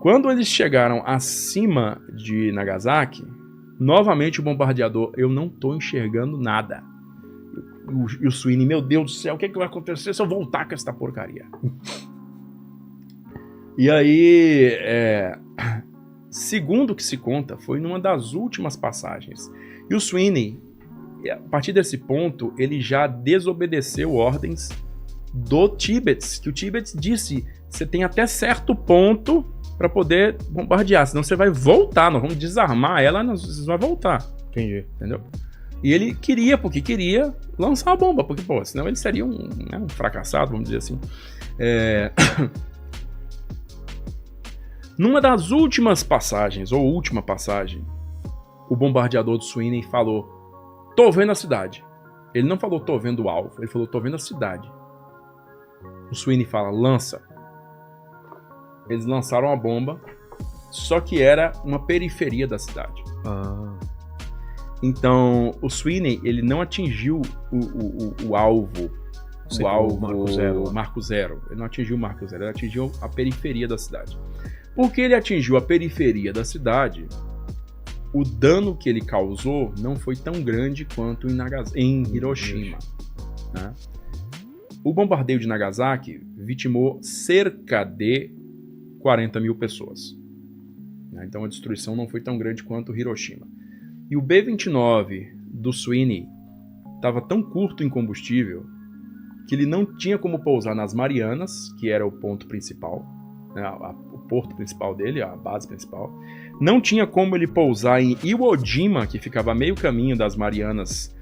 Quando eles chegaram acima de Nagasaki, novamente o bombardeador, eu não tô enxergando nada. E o Sweeney, meu Deus do céu, o que vai acontecer se eu voltar com essa porcaria? E aí, segundo o que se conta, foi numa das últimas passagens. E o Sweeney, a partir desse ponto, ele já desobedeceu ordens do Tibbets, que o Tibbets disse, você tem até certo ponto para poder bombardear, senão você vai voltar, nós vamos desarmar ela, você vai voltar. Entendi. Entendeu? E ele porque queria lançar a bomba, porque, pô, senão ele seria um fracassado, vamos dizer assim. Numa das últimas passagens, ou última passagem, o bombardeador do Sweeney falou, tô vendo a cidade. Ele não falou, tô vendo o alvo, ele falou, tô vendo a cidade. O Sweeney fala, lança. Eles lançaram a bomba, só que era uma periferia da cidade. Então, o Sweeney, ele não atingiu o alvo, Marco Zero. Ele não atingiu o Marco Zero, ele atingiu a periferia da cidade. Porque ele atingiu a periferia da cidade, o dano que ele causou não foi tão grande quanto em Hiroshima. Né? O bombardeio de Nagasaki vitimou cerca de 40 mil pessoas. Né? Então a destruição não foi tão grande quanto Hiroshima. E o B-29 do Sweeney estava tão curto em combustível que ele não tinha como pousar nas Marianas, que era o ponto principal, né? O porto principal dele, a base principal. Não tinha como ele pousar em Iwo Jima, que ficava a meio caminho das Marianas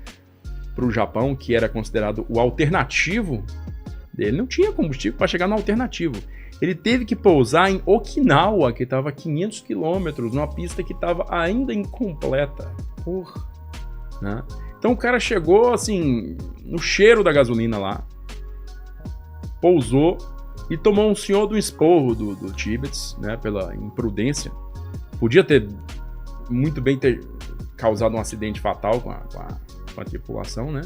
para o Japão, que era considerado o alternativo dele. Não tinha combustível para chegar no alternativo. Ele teve que pousar em Okinawa, que estava a 500 quilômetros, numa pista que estava ainda incompleta. Né? Então o cara chegou assim, no cheiro da gasolina lá, pousou e tomou um senhor do esporro do Tibbets, né, pela imprudência. Podia ter muito bem ter causado um acidente fatal com a tripulação, né?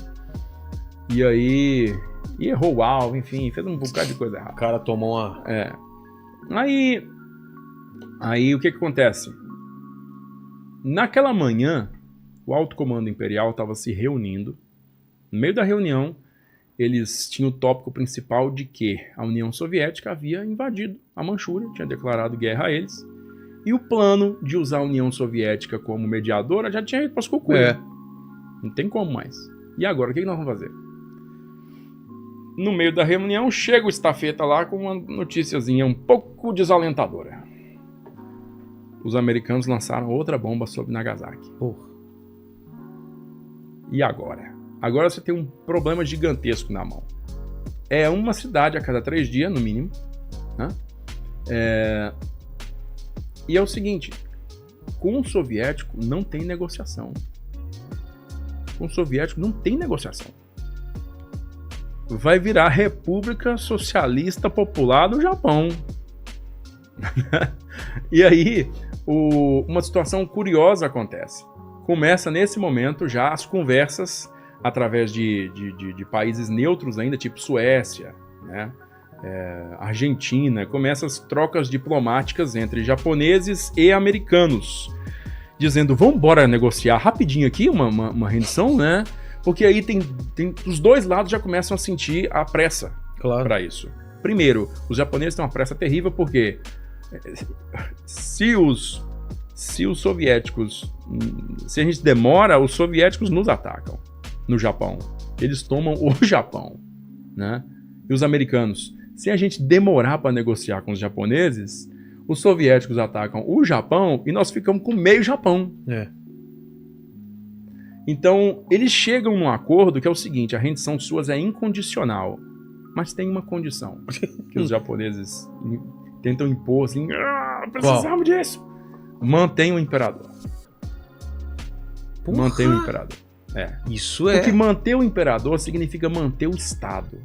E aí... E errou o alvo, enfim, fez um bocado de coisa errada. O cara tomou uma... Aí o que acontece? Naquela manhã, o alto comando imperial estava se reunindo. No meio da reunião, eles tinham o tópico principal de que a União Soviética havia invadido a Manchúria, tinha declarado guerra a eles. E o plano de usar a União Soviética como mediadora já tinha ido para as cucuias. Não tem como mais. E agora, o que nós vamos fazer? No meio da reunião, chega o estafeta lá com uma noticiazinha um pouco desalentadora. Os americanos lançaram outra bomba sobre Nagasaki. E agora? Agora você tem um problema gigantesco na mão. É uma cidade a cada 3 dias, no mínimo. Né? E é o seguinte, com o soviético não tem negociação. Com o soviético não tem negociação. Vai virar República Socialista Popular do Japão. E aí, uma situação curiosa acontece. Começa nesse momento já as conversas através de países neutros ainda, tipo Suécia, né? Argentina. Começam as trocas diplomáticas entre japoneses e americanos, dizendo, vamos embora negociar rapidinho aqui uma rendição, né? Porque aí os dois lados já começam a sentir a pressa para isso. Primeiro, os japoneses têm uma pressa terrível porque se os soviéticos, se a gente demora, os soviéticos nos atacam no Japão. Eles tomam o Japão, né? E os americanos, se a gente demorar para negociar com os japoneses, os soviéticos atacam o Japão e nós ficamos com meio Japão. Então, eles chegam num acordo que é o seguinte, a rendição suas é incondicional, mas tem uma condição que os japoneses tentam impor assim, precisamos disso. Mantém o imperador. Mantém o imperador. Isso é... Porque manter o imperador significa manter o Estado.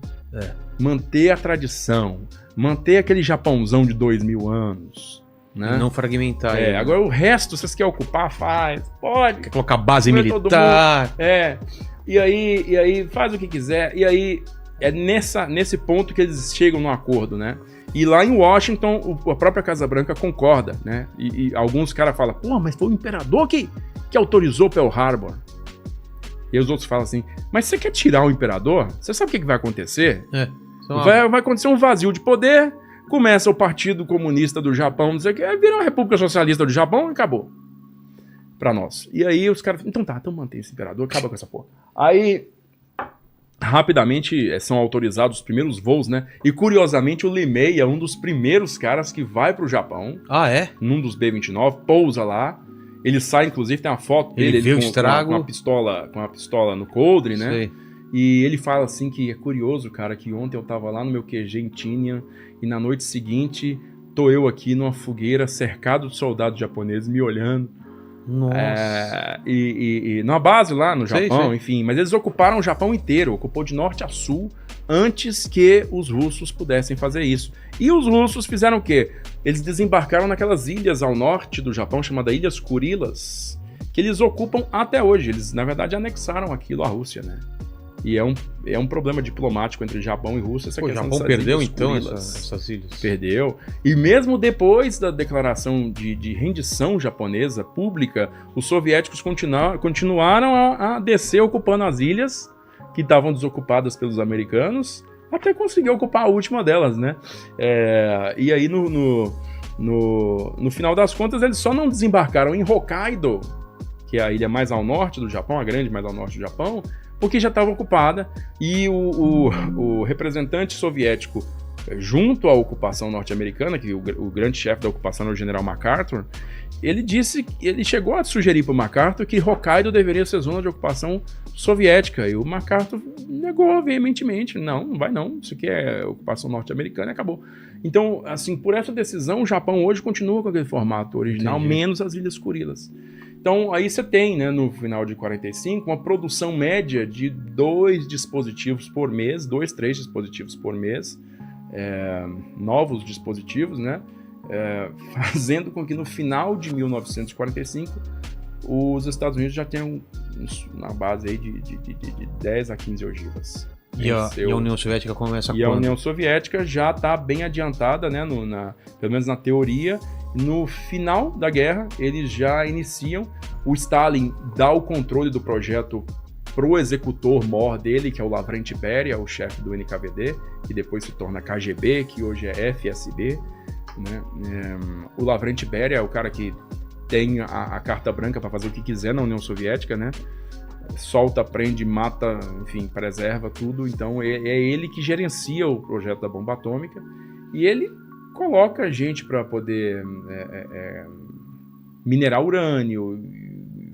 Manter a tradição. Manter aquele Japãozão de 2000 anos. Né? Não fragmentar. Agora o resto, vocês querem ocupar, faz. Pode. Quer colocar base militar. E aí faz o que quiser. E aí é nesse ponto que eles chegam no acordo, né? E lá em Washington, a própria Casa Branca concorda, né? E alguns caras falam, pô, mas foi o imperador que autorizou Pearl Harbor. E os outros falam assim, mas você quer tirar o imperador? Você sabe o que vai acontecer? Vai acontecer um vazio de poder, começa o Partido Comunista do Japão, dizer que vira uma República Socialista do Japão e acabou. Pra nós. E aí os caras, então mantém esse imperador, acaba com essa porra. Aí, rapidamente, são autorizados os primeiros voos, né? E curiosamente, o Limei é um dos primeiros caras que vai pro Japão. Ah, é? Num dos B-29, pousa lá. Ele sai, inclusive, tem uma foto dele ele com uma pistola no coldre, né? Sei. E ele fala assim que é curioso, cara, que ontem eu tava lá no meu QG em Tinian e na noite seguinte tô eu aqui numa fogueira cercado de soldados japoneses me olhando. Nossa. E numa base lá no Japão, sei. Enfim. Mas eles ocuparam o Japão inteiro, ocupou de norte a sul, antes que os russos pudessem fazer isso. E os russos fizeram o quê? Eles desembarcaram naquelas ilhas ao norte do Japão, chamadas Ilhas Kurilas, que eles ocupam até hoje. Eles, na verdade, anexaram aquilo à Rússia, né? E é um problema diplomático entre Japão e Rússia. Essa o Japão perdeu, então, essas ilhas? Perdeu. E mesmo depois da declaração de rendição japonesa pública, os soviéticos continuaram a descer ocupando as ilhas que estavam desocupadas pelos americanos, até conseguir ocupar a última delas, né? E aí, no final das contas, eles só não desembarcaram em Hokkaido, que é a ilha mais ao norte do Japão, a grande mais ao norte do Japão, porque já estava ocupada, e o representante soviético, junto à ocupação norte-americana, que o grande chefe da ocupação era o general MacArthur, ele chegou a sugerir para o MacArthur que Hokkaido deveria ser zona de ocupação soviética, e o MacArthur negou veementemente, não vai não, isso aqui é ocupação norte-americana e acabou. Então, assim, por essa decisão, o Japão hoje continua com aquele formato original, Entendi. menos as Ilhas Kurilas. Então, aí você tem, né, no final de 45, uma produção média de 2 dispositivos por mês, 3 dispositivos por mês, novos dispositivos, né, fazendo com que no final de 1945 os Estados Unidos já tenham na base aí de 10 a 15 ogivas. E a União Soviética começa E quando? a União Soviética já está bem adiantada, né, pelo menos na teoria. No final da guerra, eles já iniciam. O Stalin dá o controle do projeto pro executor-mor dele, que é o Lavrent Beria, o chefe do NKVD, que depois se torna KGB, que hoje é FSB. Né? O Lavrent Beria é o cara que tem a carta branca para fazer o que quiser na União Soviética, né? Solta, prende, mata, enfim, preserva tudo. Então é ele que gerencia o projeto da bomba atômica e ele coloca gente para poder minerar urânio,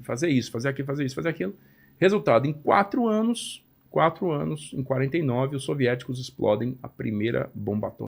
fazer isso, fazer aquilo, fazer isso, fazer aquilo. Resultado, em 4 anos, em 49, os soviéticos explodem a primeira bomba atômica.